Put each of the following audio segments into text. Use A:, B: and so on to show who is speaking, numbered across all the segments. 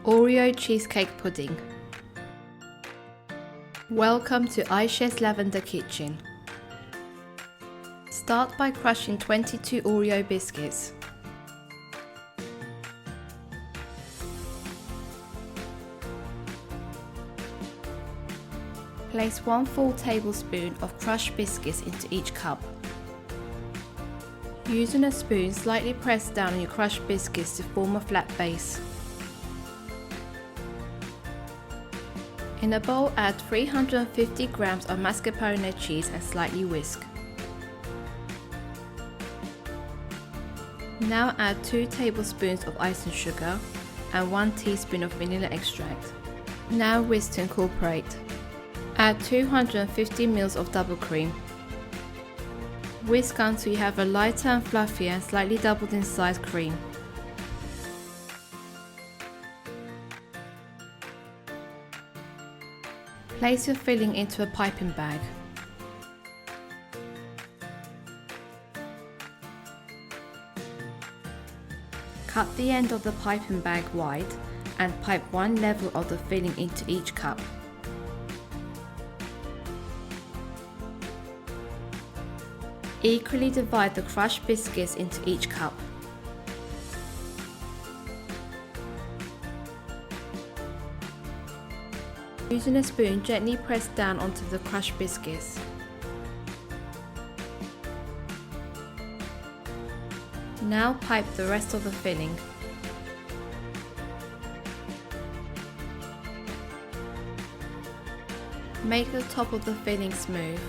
A: Oreo cheesecake pudding. Welcome to Ayşe's Lavender Kitchen. Start by crushing 22 Oreo biscuits. Place 1 full tablespoon of crushed biscuits into each cup. Using a spoon, slightly press down on your crushed biscuits to form a flat base. In a bowl, add 350 grams of mascarpone cheese and slightly whisk. Now add 2 tablespoons of icing sugar and 1 teaspoon of vanilla extract. Now whisk to incorporate. Add 250 ml of double cream. Whisk until you have a lighter and fluffier and slightly doubled in size cream. Place your filling into a piping bag. Cut the end of the piping bag wide and pipe one level of the filling into each cup. Equally divide the crushed biscuits into each cup. Using a spoon, gently press down onto the crushed biscuits. Now pipe the rest of the filling. Make the top of the filling smooth.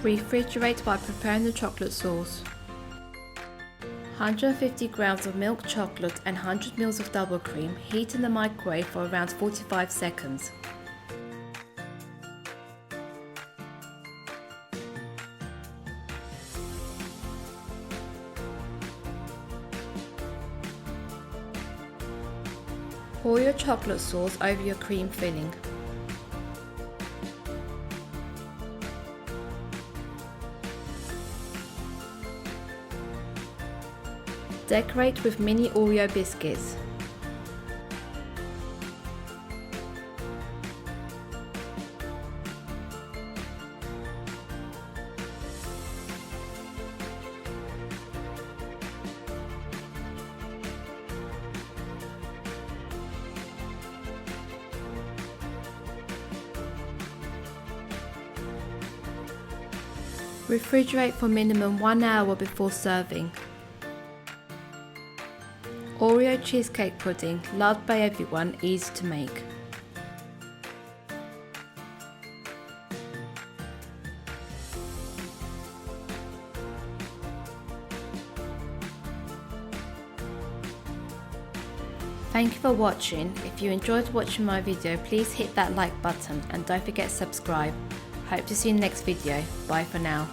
A: Refrigerate by preparing the chocolate sauce. 150 grams of milk chocolate and 100 ml of double cream, heat in the microwave for around 45 seconds. Pour your chocolate sauce over your cream filling. Decorate with mini Oreo biscuits. Refrigerate for minimum 1 hour before serving. Oreo cheesecake pudding, loved by everyone, easy to make. Thank you for watching. If you enjoyed watching my video, please hit that like button and don't forget to subscribe. Hope to see you in the next video. Bye for now.